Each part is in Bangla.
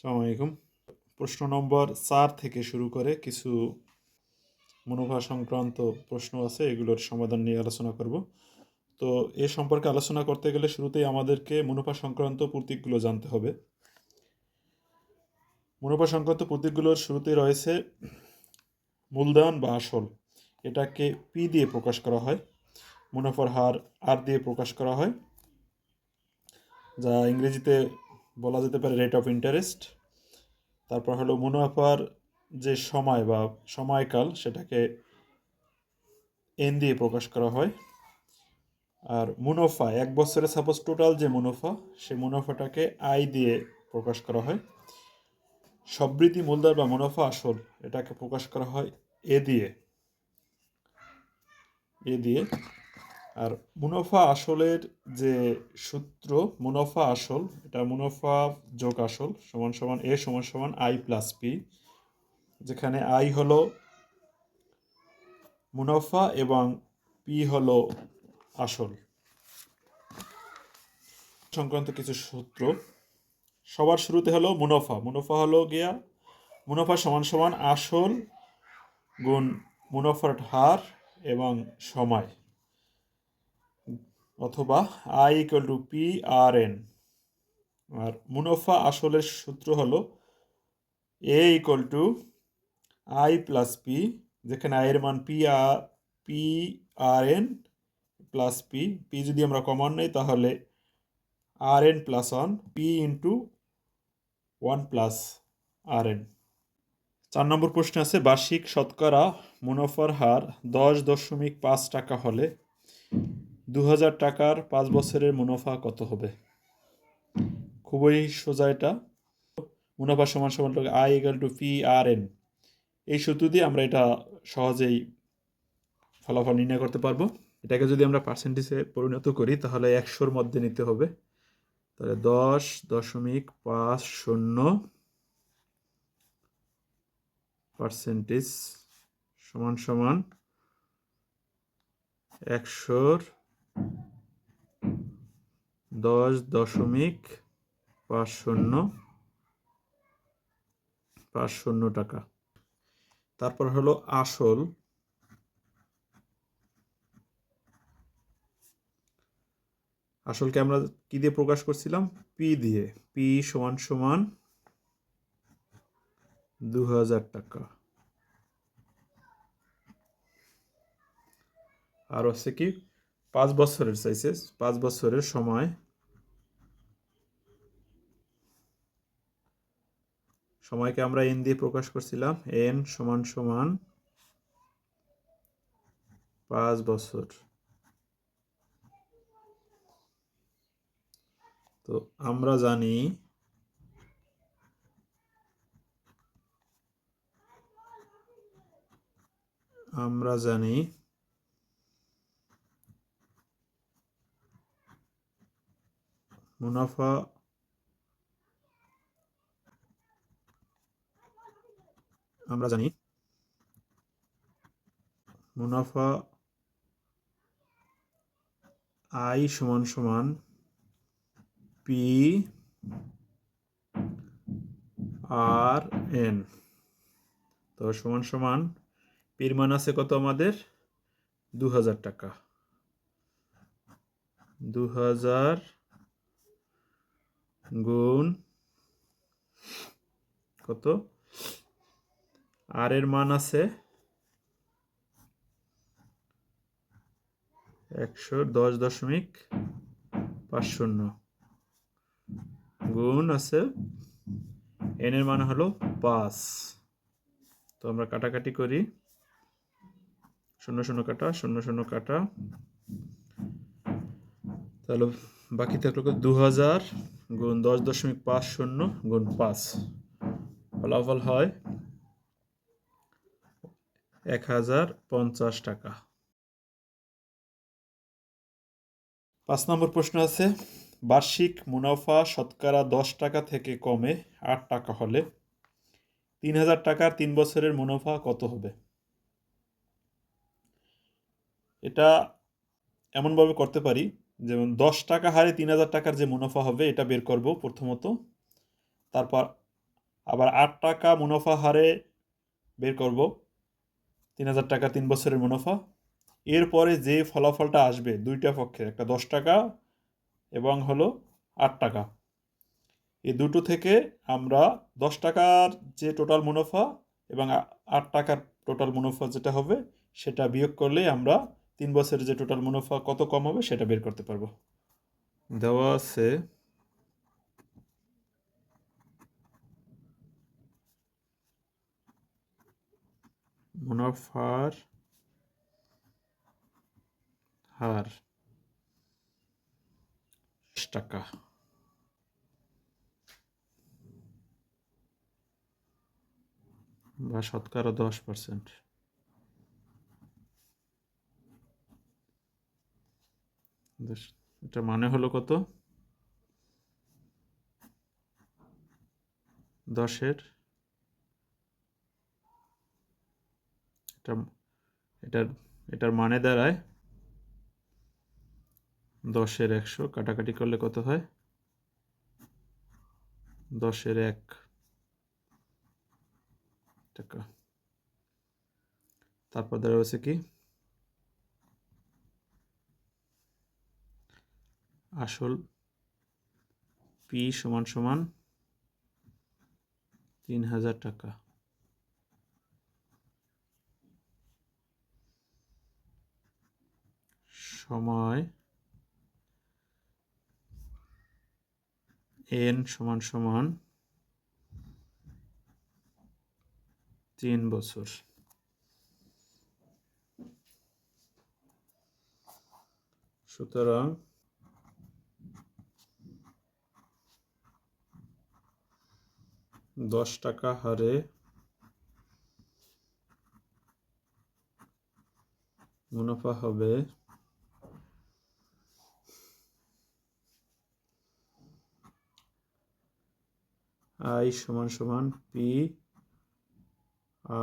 আসসালামু আলাইকুম। প্রশ্ন নম্বর 4 থেকে শুরু করে কিছু মুনাফা সংক্রান্ত প্রশ্ন আছে, এগুলোর সমাধান নিয়ে আলোচনা করব। তো এ সম্পর্কে আলোচনা করতে গেলে শুরুতেই আমাদেরকে মুনাফা সংক্রান্ত প্রতীকগুলো জানতে হবে। মুনাফা সংক্রান্ত প্রতীকগুলোর শুরুতেই রয়েছে মূলধন বা আসল। এটাকে পি দিয়ে প্রকাশ করা হয়। মুনাফার হার আর দিয়ে প্রকাশ করা হয়, যা ইংরেজিতে বলা যেতে পারে রেট অফ ইন্টারেস্ট। তারপর হলো মুনাফার যে সময় বা সময়কাল, সেটাকে এন দিয়ে প্রকাশ করা হয়। আর মুনাফা এক বছরে সাপোজ টোটাল যে মুনাফা, সেই মুনাফাটাকে আই দিয়ে প্রকাশ করা হয়। সবৃদ্ধি মূলধন বা মুনাফা আসল, এটাকে প্রকাশ করা হয় এ দিয়ে। আর মুনাফা আসলের যে সূত্র, মুনাফা আসল, এটা মুনাফা যোগ আসল সমান সমান এ সমান সমান আই প্লাস পি, যেখানে আই হলো মুনাফা এবং পি হলো আসল সংক্রান্ত কিছু সূত্র। সবার শুরুতে হলো মুনাফা হলো গিয়া মুনাফা সমান সমান আসল গুণ মুনাফার হার এবং সময়, অথবা I equal to P R N. আর মুনাফা আসলের সূত্র হলো A equal to I plus P, যেখানে আই এর মান P R N plus P. P যদি আমরা কমন নেই তাহলে R N plus one, P into one plus R N. 4 নম্বর প্রশ্ন আছে, বার্ষিক শতকরা মুনাফার হার 10.5 টাকা হলে 2000 টাকার 5 বছরের মুনাফা কত হবে? খুবই সোজা এটা। মুনাফা সমান সমান I equal to P R N, এই সূত্র দিয়ে আমরা এটা সহজেই ফলাফল নির্ণয় করতে পারবো। এটাকে যদি আমরা পার্সেন্টেজে পরিণত করি তাহলে 100-র মধ্যে নিতে হবে। তাহলে 10.50% সমান সমান 100-র 10.50 টাকা। তারপর হলো আসল। আসলকে আমরা কি দিয়ে প্রকাশ করছিলাম? পি দিয়ে। পি সমান সমান 2000 টাকা। আর হচ্ছে কি 5 বছরের চাইছে, 5 বছরের সময়। সময়কে আমরা এন দিয়ে প্রকাশ করছিলাম, এন সমান সমান 5 বছর। তো আমরা জানি মুনাফা আই সমান সমান পি আর এন। তো সমান সমান পির মান আছে কত আমাদের? 2000 টাকা। 2000 গুণ কত? আর এর মান আছে 110.50 গুণ আছে এন এর মান হলো 5। তো আমরা কাটাকাটি করি, 0 কাটা 0 কাটা, তাহলে বাকি থাকলো 2000 গুণ 10.50 গুণ 5, ফলাফল হয় 1050 টাকা। 5 নম্বর প্রশ্ন আছে, বার্ষিক মুনাফা শতকরা 10 টাকা থেকে কমে 8 টাকা হলে 3000 টাকার 3 বছরের মুনাফা কত হবে? এটা এমনভাবে করতে পারি, যেমন 10 টাকা হারে 3000 টাকার যে মুনাফা হবে এটা বের করব প্রথমত। তারপর আবার 8 টাকা মুনাফা হারে বের করব, 3000 টাকা 3 বছরের মুনাফা। এরপরে যে ফলাফলটা আসবে দুইটা পক্ষে, একটা 10 টাকা এবং হলো 8 টাকা, এই দুটো থেকে আমরা 10 টাকার যে টোটাল মুনাফা এবং 8 টাকার টোটাল মুনাফা যেটা হবে সেটা বিয়োগ করলেই আমরা 3 বছরের যে টোটাল মুনাফা কত কম হবে সেটা বের করতে পারবো। দেওয়া আছে মুনাফার হার 10 টাকা বা শতকরা 10%। এটা মানে হলো কত? 10-এর এটা এটার এটার মানে দাঁড়ায় 10-এর 100 কাটাকাটি করলে কত হয়? 10-এর 1 টাকা। তারপর দেওয়া হচ্ছে কি আসল পি সমান সমান 3000 টাকা সময় এন সমান সমান 3 বছর। সুতরাং 10 টাকা হারে মুনাফা হবে আই সমান সমান পি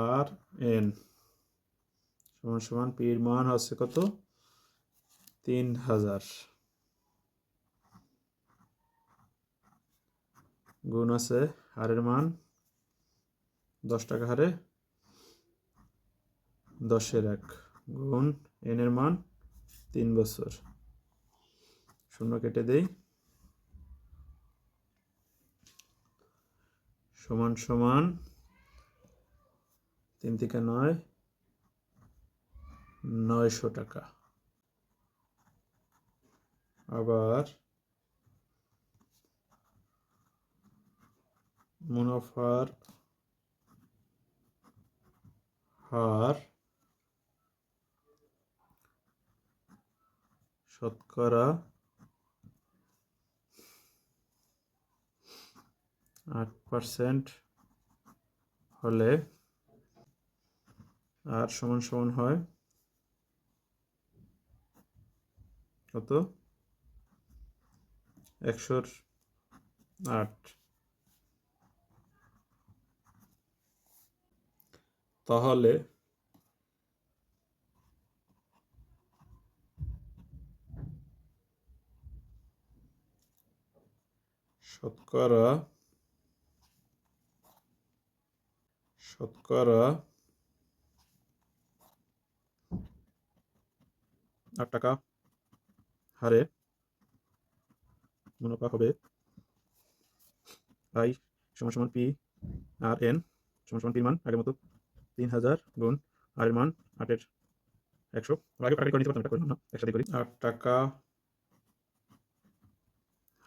আর এন সমান সমান পির মান হচ্ছে কত? 3000 গুণ আছে আর এর মান 10 টাকা হারে 10-এর 1 গুণ এন এর মান 3 বছর, শূন্য কেটে দেই, সমান সমান 3 থেকে 9 900 টাকা। আবার মুনাফার হার শতকরা 8% হলে আর সমান সমান হয় কত? 108। তাহলে শতকরা 8 টাকা হারে মুনাফা হবে আই সমান সমান পি আর এন সমান সমান পির মান আগের মতো 3000 গুণ আর এর মান 8-এর 100। আগে কাটাকাটি করে নিতে পারতাম, এটা করলাম না, একসাথে করি। 8 টাকা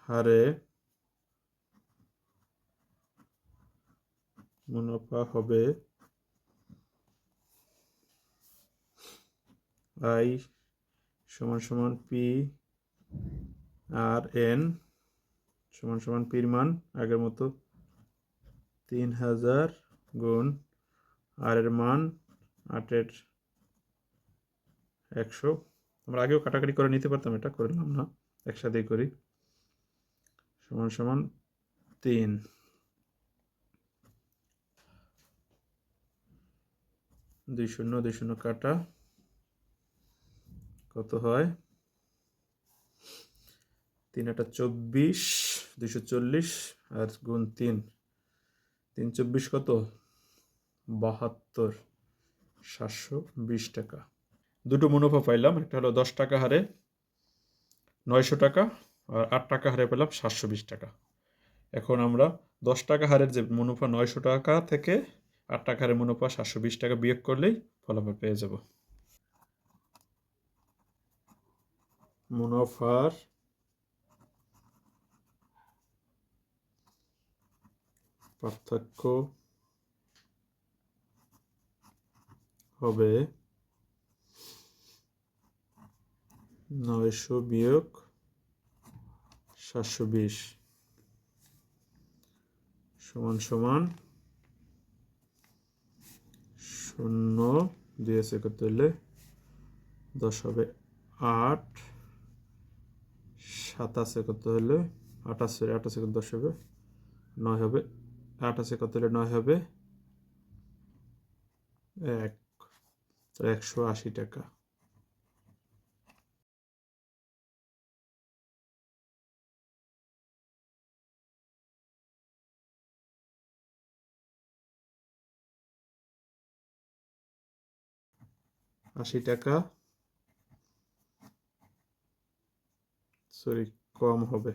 হারে মুনাফা হবে আই সমান সমান পি আর এন সমান সমান পির মান আগের মতো 3000 গুণ আর এর মান 8-এর 100। আমরা আগেও কাটাকাটি করে নিতে পারতাম, এটা করলাম না, একসাথেই করি। সমান সমান 3, 2 শূন্য 2 শূন্য কাটা, কত হয়? 3 8 24, 240 আর গুণ 3, 3 × 24 কত? 72,720 টাকা। দুটো মুনাফা পাইলাম, একটা হলো 10 টাকা হারে 900 টাকা, আর 8 টাকা হারে পেলাম 720 টাকা। এখন আমরা 10 টাকা হারের যে মুনাফা 900 টাকা থেকে 8 টাকা হারের মুনাফা 720 টাকা বিয়োগ করলেই ফলাফল পেয়ে যাব। মুনাফার পার্থক্য হবে 900 বিয়োগ 720 সমান সমান 0 দিয়েছে কত হলে 10 হবে 8, 7 আছে কত হলে 28, 28 কত 10 হবে 9 হবে 8 আছে কত হলে 9 হবে 1, 180 টাকা। টাকা সরি কম হবে।